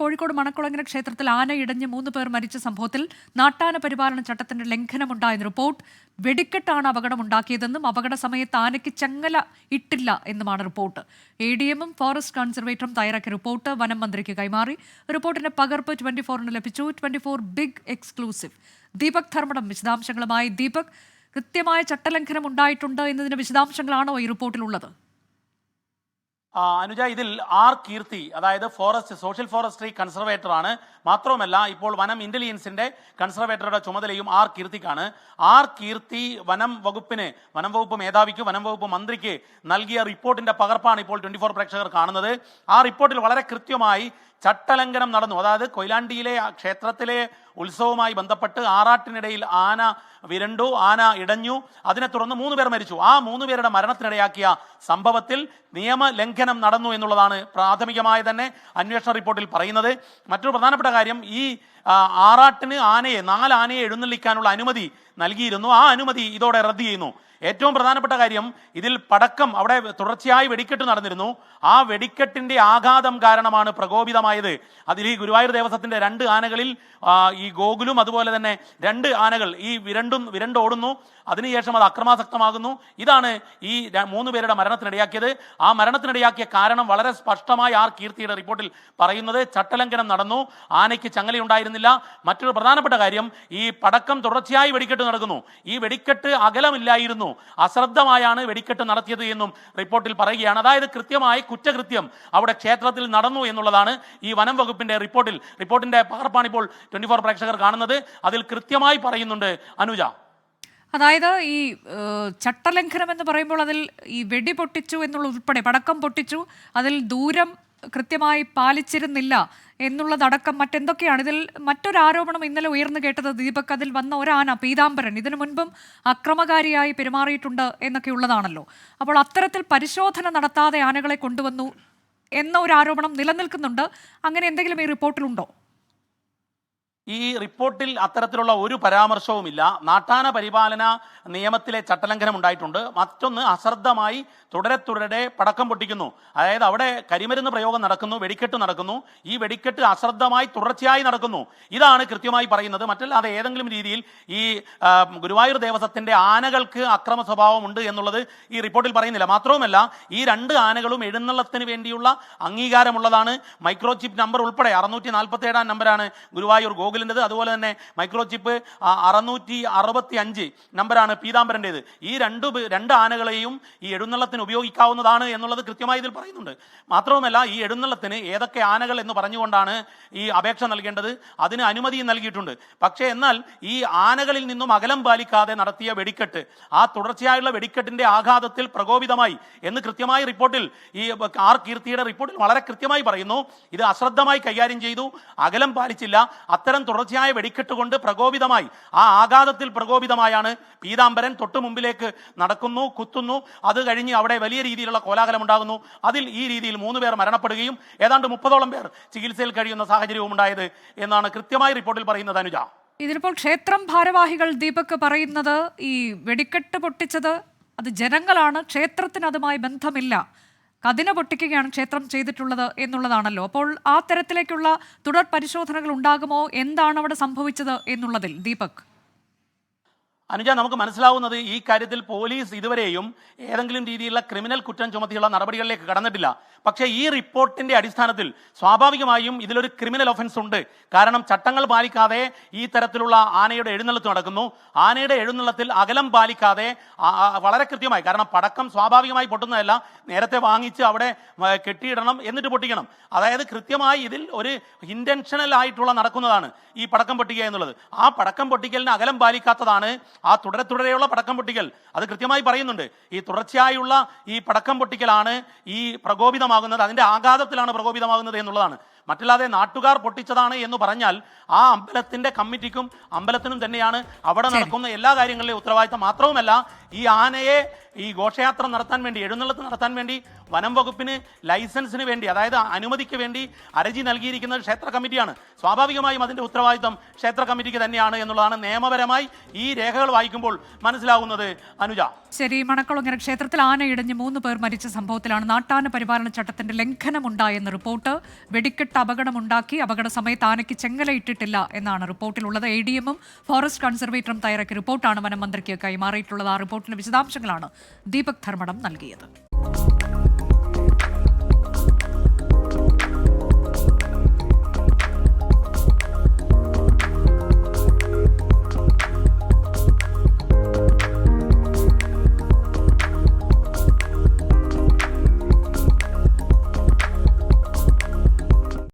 കോഴിക്കോട് മണക്കുളങ്ങര ക്ഷേത്രത്തിൽ ആന ഇടഞ്ഞ് 3 പേർ മരിച്ച സംഭവത്തിൽ നാട്ടാന പരിപാലന ചട്ടത്തിന്റെ ലംഘനമുണ്ടായെന്ന് റിപ്പോർട്ട്. വെടിക്കെട്ടാണ് അപകടമുണ്ടാക്കിയതെന്നും അപകട സമയത്ത് ആനയ്ക്ക് ചങ്ങല ഇട്ടില്ല എന്നുമാണ് റിപ്പോർട്ട്. ADM-ഉം ഫോറസ്റ്റ് കൺസർവേറ്ററും തയ്യാറാക്കിയ റിപ്പോർട്ട് വനം മന്ത്രിക്ക് കൈമാറി. റിപ്പോർട്ടിന്റെ പകർപ്പ് 24-ന് ലഭിച്ചു. 24 ബിഗ് എക്സ്ക്ലൂസീവ്. ദീപക് ധർമ്മടം വിശദാംശങ്ങളുമായി. ദീപക്, കൃത്യമായ ചട്ടലംഘനം ഉണ്ടായിട്ടുണ്ട് എന്നതിന്റെ വിശദാംശങ്ങളാണോ ഈ റിപ്പോർട്ടിലുള്ളത്? അനുജ, ഇതിൽ ആർ കീർത്തി, അതായത് സോഷ്യൽ ഫോറസ്ട്രി കൺസർവേറ്റർ ആണ്. മാത്രവുമല്ല, ഇപ്പോൾ വനം ഇന്റലിജൻസിന്റെ കൺസർവേറ്ററുടെ ചുമതലയും ആർ കീർത്തിക്കാണ്. ആർ കീർത്തി വനം വകുപ്പ് മേധാവിക്ക്, വനം വകുപ്പ് മന്ത്രിക്ക് നൽകിയ റിപ്പോർട്ടിന്റെ പകർപ്പാണ് ഇപ്പോൾ 24 പ്രേക്ഷകർ കാണുന്നത്. ആ റിപ്പോർട്ടിൽ വളരെ കൃത്യമായി ചട്ടലംഘനം നടന്നു. അതായത് കൊയിലാണ്ടിയിലെ ക്ഷേത്രത്തിലെ ഉത്സവവുമായി ബന്ധപ്പെട്ട് ആറാട്ടിനിടയിൽ ആന വിരണ്ടു, ആന ഇടഞ്ഞു. അതിനെ തുടർന്ന് 3 പേർ മരിച്ചു. ആ 3 പേരുടെ മരണത്തിനിടയാക്കിയ സംഭവത്തിൽ നിയമലംഘനം നടന്നു എന്നുള്ളതാണ് പ്രാഥമികമായ തന്നെ അന്വേഷണ റിപ്പോർട്ടിൽ പറയുന്നത്. മറ്റൊരു പ്രധാനപ്പെട്ട കാര്യം, ഈ ആറാട്ടിന് 4 ആനയെ എഴുന്നള്ളിക്കാനുള്ള അനുമതി നൽകിയിരുന്നു. ആ അനുമതി ഇതോടെ റദ്ദ് ചെയ്യുന്നു. ഏറ്റവും പ്രധാനപ്പെട്ട കാര്യം, ഇതിൽ പടക്കം, അവിടെ തുടർച്ചയായി വെടിക്കെട്ട് നടന്നിരുന്നു. ആ വെടിക്കെട്ടിന്റെ ആഘാതം കാരണമാണ് പ്രകോപിതമായത്. അതിൽ ഈ ഗുരുവായൂർ ദേവസ്വത്തിന്റെ 2 ആനകളിൽ ഈ ഗോകുലും അതുപോലെ തന്നെ 2 ആനകൾ ഈ വിരണ്ടോടുന്നു. അതിനുശേഷം അത് അക്രമാസക്തമാകുന്നു. ഇതാണ് ഈ 3 പേരുടെ മരണത്തിനിടയാക്കിയത്. ആ മരണത്തിനിടയാക്കിയ കാരണം വളരെ സ്പഷ്ടമായി ആർ കീർത്തിയുടെ റിപ്പോർട്ടിൽ പറയുന്നത് ചട്ടലംഘനം നടന്നു, ആനയ്ക്ക് ചങ്ങലയുണ്ടായിരുന്നില്ല. മറ്റൊരു പ്രധാനപ്പെട്ട കാര്യം, ഈ പടക്കം തുടർച്ചയായി വെടിക്കെട്ട് നടക്കുന്നു. ഈ വെടിക്കെട്ട് അകലമില്ലായിരുന്നു, അശ്രദ്ധമായാണ് വെടിക്കെട്ട് നടത്തിയത് എന്നും റിപ്പോർട്ടിൽ പറയുകയാണ്. അതായത് കൃത്യമായി കുറ്റകൃത്യം അവിടെ ക്ഷേത്രത്തിൽ നടന്നു എന്നുള്ളതാണ് ഈ വനം വകുപ്പിന്റെ റിപ്പോർട്ടിന്റെ പകർപ്പാണ് ഇപ്പോൾ 24 പ്രേക്ഷകർ കാണുന്നത്. അതിൽ കൃത്യമായി പറയുന്നുണ്ട് അനുജ. അതായത് ഈ ചട്ടലംഘനം എന്ന് പറയുമ്പോൾ അതിൽ ഈ വെടി പൊട്ടിച്ചു എന്നുള്ള ഉൾപ്പെടെ, പടക്കം പൊട്ടിച്ചു, അതിൽ ദൂരം കൃത്യമായി പാലിച്ചിരുന്നില്ല എന്നുള്ളതടക്കം മറ്റെന്തൊക്കെയാണ്? ഇതിൽ മറ്റൊരു ആരോപണം ഇന്നലെ ഉയർന്നു കേട്ടത് ദീപക്, അതിൽ വന്ന ഒരാന പീതാംബരൻ ഇതിനു മുൻപും അക്രമകാരിയായി പെരുമാറിയിട്ടുണ്ട് എന്നൊക്കെ ഉള്ളതാണല്ലോ. അപ്പോൾ അത്തരത്തിൽ പരിശോധന നടത്താതെ ആനകളെ കൊണ്ടുവന്നു എന്ന ഒരു ആരോപണം നിലനിൽക്കുന്നുണ്ട്. അങ്ങനെ എന്തെങ്കിലും ഈ റിപ്പോർട്ടിലുണ്ടോ? ഈ റിപ്പോർട്ടിൽ അത്തരത്തിലുള്ള ഒരു പരാമർശവുമില്ല. നാട്ടാന പരിപാലന നിയമത്തിലെ ചട്ടലംഘനം ഉണ്ടായിട്ടുണ്ട്. മറ്റൊന്ന്, അശ്രദ്ധമായി തുടരെ പടക്കം പൊട്ടിക്കുന്നു. അതായത് അവിടെ കരിമരുന്ന് പ്രയോഗം നടക്കുന്നു, വെടിക്കെട്ട് നടക്കുന്നു. ഈ വെടിക്കെട്ട് അശ്രദ്ധമായി തുടർച്ചയായി നടക്കുന്നു. ഇതാണ് കൃത്യമായി പറയുന്നത്. മറ്റല്ലാതെ ഏതെങ്കിലും രീതിയിൽ ഈ ഗുരുവായൂർ ദേവസ്വത്തിന്റെ ആനകൾക്ക് അക്രമ സ്വഭാവമുണ്ട് എന്നുള്ളത് ഈ റിപ്പോർട്ടിൽ പറയുന്നില്ല. മാത്രവുമല്ല, ഈ 2 ആനകളും എഴുന്നള്ളത്തിന് വേണ്ടിയുള്ള അംഗീകാരമുള്ളതാണ്. മൈക്രോ ചിപ്പ് നമ്പർ ഉൾപ്പെടെ 647 നമ്പറാണ് ഗുരുവായൂർ ഗോകുലിൻ്റെത്. അതുപോലെ തന്നെ മൈക്രോ ചിപ്പ് 665 നമ്പറാണ് പീതാംബരൻ്റേത്. ഈ 2 ആനകളെയും ഈ എഴുന്നള്ളത്തിന് ഉപയോഗിക്കാവുന്നതാണ് എന്നുള്ളത് കൃത്യമായി ഇതിൽ പറയുന്നുണ്ട്. മാത്രവുമല്ല, ഈ എഴുന്നള്ളത്തിന് ഏതൊക്കെ ആനകൾ എന്ന് പറഞ്ഞുകൊണ്ടാണ് ഈ അപേക്ഷ നൽകേണ്ടത്. അതിന് അനുമതിയും നൽകിയിട്ടുണ്ട്. പക്ഷേ എന്നാൽ ഈ ആനകളിൽ നിന്നും അകലം പാലിക്കാതെ നടത്തിയ വെടിക്കെട്ട്, ആ തുടർച്ചയായുള്ള വെടിക്കെട്ടിന്റെ ആഘാതത്തിൽ പ്രകോപിതമായി എന്ന് കൃത്യമായി റിപ്പോർട്ടിൽ, ഈ ആർ കീർത്തിയുടെ റിപ്പോർട്ടിൽ വളരെ കൃത്യമായി പറയുന്നു. ഇത് അശ്രദ്ധമായി കൈകാര്യം ചെയ്തു, അകലം പാലിച്ചില്ല. അത്തരം തുടർച്ചയായ വെടിക്കെട്ട് കൊണ്ട് പ്രകോപിതമായി, ആ ആഘാതത്തിൽ പ്രകോപിതമായാണ് പീതാംബരൻ തൊട്ടു മുമ്പിലേക്ക് നടക്കുന്നു, കുത്തുന്നു. അത് കഴിഞ്ഞ് അവിടെ വലിയ രീതിയിലുള്ള കോലാഹലം ഉണ്ടാകുന്നു. അതിൽ ഈ രീതിയിൽ 3 പേർ മരണപ്പെടുകയും ഏതാണ്ട് 30ഓളം പേർ ചികിത്സയിൽ കഴിയുന്ന സാഹചര്യവും ഉണ്ടായത് എന്നാണ് കൃത്യമായി റിപ്പോർട്ടിൽ പറയുന്നത്. അനുജ, ഇതിലിപ്പോൾ ക്ഷേത്രം ഭാരവാഹികൾ ദീപക് പറയുന്നത് ഈ വെടിക്കെട്ട് പൊട്ടിച്ചത് അത് ജനങ്ങളാണ്, ക്ഷേത്രത്തിന് അതുമായി ബന്ധമില്ല, കതിന പൊട്ടിക്കുകയാണ് ക്ഷേത്രം ചെയ്തിട്ടുള്ളത് എന്നുള്ളതാണല്ലോ. അപ്പോൾ ആ തരത്തിലേക്കുള്ള തുടർ പരിശോധനകൾ ഉണ്ടാകുമോ? എന്താണ് അവിടെ സംഭവിച്ചത് എന്നുള്ളതിൽ ദീപക്? അനുജ, നമുക്ക് മനസ്സിലാവുന്നത് ഈ കാര്യത്തിൽ പോലീസ് ഇതുവരെയും ഏതെങ്കിലും രീതിയിലുള്ള ക്രിമിനൽ കുറ്റം ചുമത്തിയുള്ള നടപടികളിലേക്ക് കടന്നിട്ടില്ല. പക്ഷേ ഈ റിപ്പോർട്ടിന്റെ അടിസ്ഥാനത്തിൽ സ്വാഭാവികമായും ഇതിലൊരു ക്രിമിനൽ ഒഫൻസ് ഉണ്ട്. കാരണം ചട്ടങ്ങൾ പാലിക്കാതെ ഈ തരത്തിലുള്ള ആനയുടെ എഴുന്നള്ളത്ത് നടക്കുന്നു. ആനയുടെ എഴുന്നള്ളത്തിൽ അകലം പാലിക്കാതെ വളരെ കൃത്യമായി, കാരണം പടക്കം സ്വാഭാവികമായി പൊട്ടുന്നതല്ല, നേരത്തെ വാങ്ങിച്ച് അവിടെ കെട്ടിയിടണം, എന്നിട്ട് പൊട്ടിക്കണം. അതായത് കൃത്യമായി ഇതിൽ ഒരു ഇന്റൻഷനൽ ആയിട്ടുള്ള നടക്കുന്നതാണ് ഈ പടക്കം പൊട്ടിക്കുക എന്നുള്ളത്. ആ പടക്കം പൊട്ടിക്കലിന് അകലം പാലിക്കാത്തതാണ് ആ തുടരെയുള്ള പടക്കം പൊട്ടിക്കൽ. അത് കൃത്യമായി പറയുന്നുണ്ട്. ഈ തുടർച്ചയായുള്ള ഈ പടക്കം പൊട്ടിക്കലാണ് ഈ പ്രകോപിതമാകുന്നത്, അതിന്റെ ആഘാതത്തിലാണ് പ്രകോപിതമാകുന്നത് എന്നുള്ളതാണ്. മറ്റല്ലാതെ നാട്ടുകാർ പൊട്ടിച്ചതാണ് എന്ന് പറഞ്ഞാൽ ആ അമ്പലത്തിന്റെ കമ്മിറ്റിക്കും അമ്പലത്തിനും തന്നെയാണ് അവിടെ നടക്കുന്ന എല്ലാ കാര്യങ്ങളിലെയും ഉത്തരവാദിത്തം. മാത്രവുമല്ല, ഈ ആനയെ ഈ ഘോഷയാത്ര നടത്താൻ വേണ്ടി, എഴുന്നള്ളത്ത് നടത്താൻ വേണ്ടി വനം വകുപ്പിന് ലൈസൻസിന് വേണ്ടി, അതായത് അനുമതിക്ക് വേണ്ടി അർജി നൽകിയിരിക്കുന്നത് ക്ഷേത്ര കമ്മിറ്റിയാണ്. സ്വാഭാവികമായും അതിന്റെ ഉത്തരവാദിത്വം ക്ഷേത്ര കമ്മിറ്റിക്ക് തന്നെയാണ് എന്നുള്ളതാണ് നിയമപരമായി ഈ രേഖകൾ വായിക്കുമ്പോൾ മനസ്സിലാവുന്നത്. അനുജ, ശരി. മണക്കുളങ്ങര ക്ഷേത്രത്തിൽ ആന ഇടഞ്ഞ് 3 പേർ മരിച്ച സംഭവത്തിലാണ് നാട്ടാന പരിപാലന ചട്ടത്തിന്റെ ലംഘനമുണ്ടായെന്ന് റിപ്പോർട്ട്. വെടിക്കെട്ട് അപകടമുണ്ടാക്കി, അപകട സമയത്ത് ആനയ്ക്ക് ചെങ്ങലയിട്ടിട്ടില്ല എന്നാണ് റിപ്പോർട്ടിലുള്ളത്. ADM-ഉം ഫോറസ്റ്റ് കൺസർവേറ്ററും തയ്യാറാക്കിയ റിപ്പോർട്ടാണ് വനം മന്ത്രിക്ക് കൈമാറിയിട്ടുള്ളത്. ആ റിപ്പോർട്ടിന്റെ വിശദാംശങ്ങളാണ് ദീപക് ധർമ്മടം നൽകിയത്.